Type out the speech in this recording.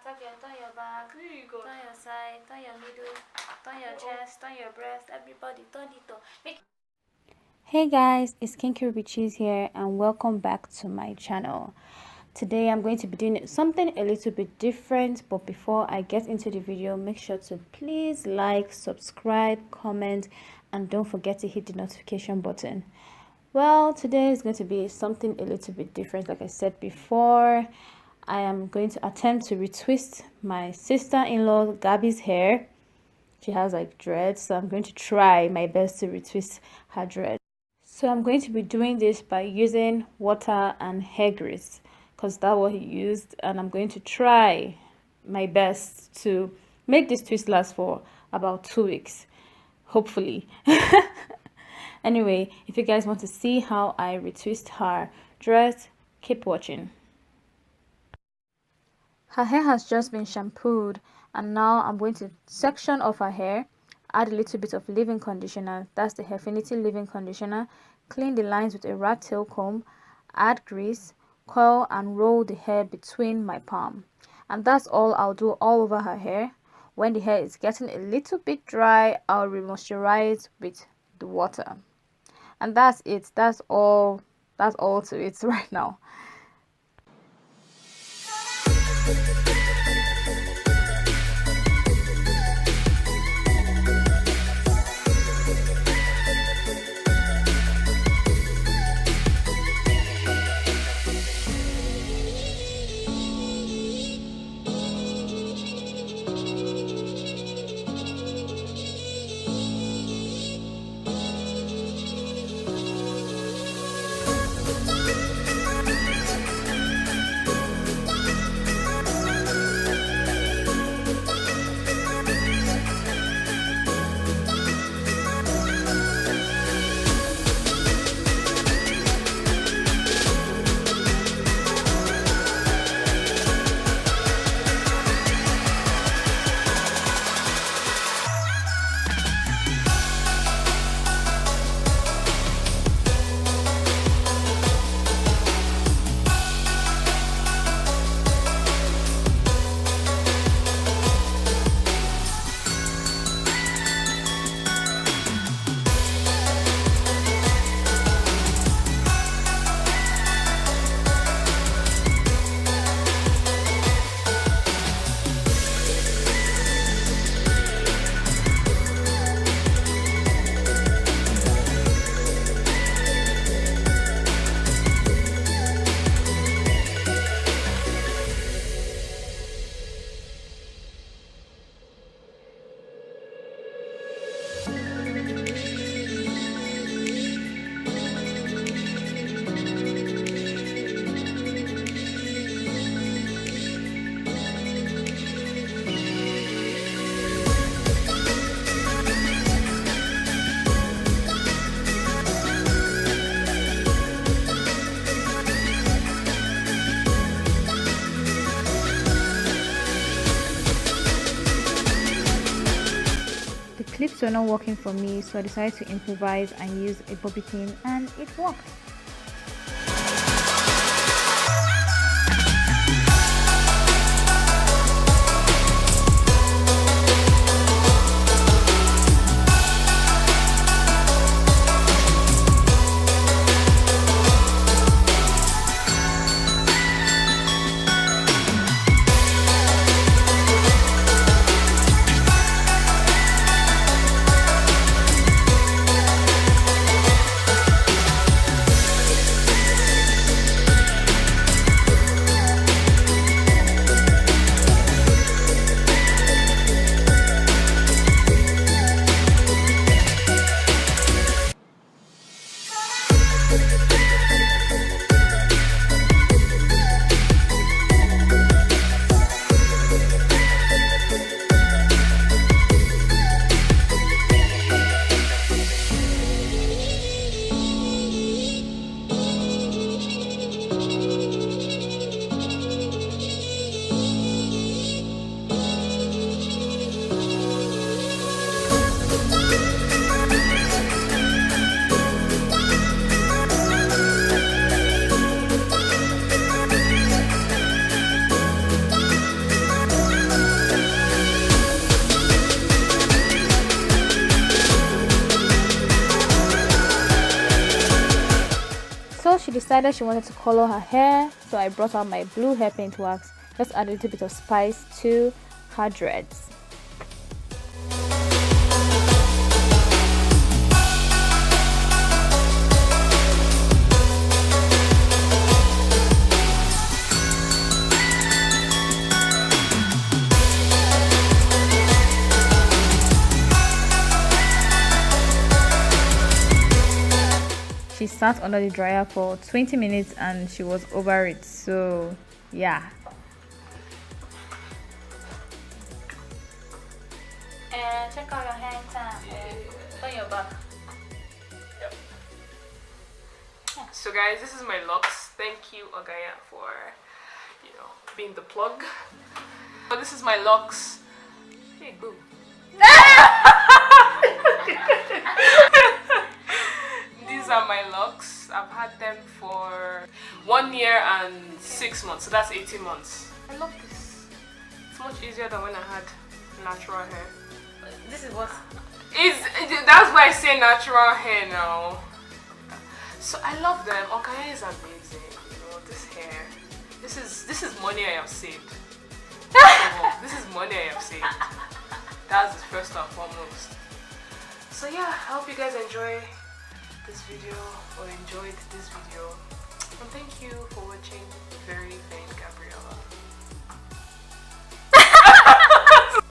turn your back, turn your side, turn your middle, turn your chest, turn your breast. Everybody turn it up. Hey guys, it's Kinky with Cheese here and welcome back to my channel. Today I'm going to be doing something a little bit different, but before I get into the video, make sure to please like, subscribe, comment, and don't forget to hit the notification button. Well, today is going to be something a little bit different. Like I said before, I am going to attempt to retwist my sister-in-law Gabby's hair. She has like dreads, so I'm going to try my best to retwist her dread. So I'm going to be doing this by using water and hair grease, because that's what he used, and I'm going to try my best to make this twist last for about 2 weeks, hopefully. Anyway, if you guys want to see how I retwist her dress, keep watching. Her hair has just been shampooed, and now I'm going to section off her hair, add a little bit of leave-in conditioner, that's the HAIRFINITY leave-in conditioner, clean the lines with a rat tail comb, add grease, coil and roll the hair between my palm. And that's all I'll do all over her hair. When the hair is getting a little bit dry, I'll re-moisturize with the water. And that's it. That's all to it right now. Clips were not working for me, so I decided to improvise and use a bobby pin, and it worked. decided she wanted to color her hair, so I brought out my blue hair paint wax. Just add a little bit of spice to her dreads. She sat under the dryer for 20 minutes and she was over it, so yeah. And check out your hand time. On your back. Yep. So guys, this is my locks. Thank you Ogaya for, you know, being the plug. So this is my locks. Hey boo. These are my locks. I've had them for 1 year and 6 months, so that's 18 months. I love this. It's much easier than when I had natural hair. This is what? That's why I say natural hair now. So I love them. Okaya is amazing. You know, this hair. This is money I have saved. This is money I have saved. That's the first and foremost. So yeah, I hope you guys enjoy this video or enjoyed this video. And thank you for watching. Very vain Gabriella.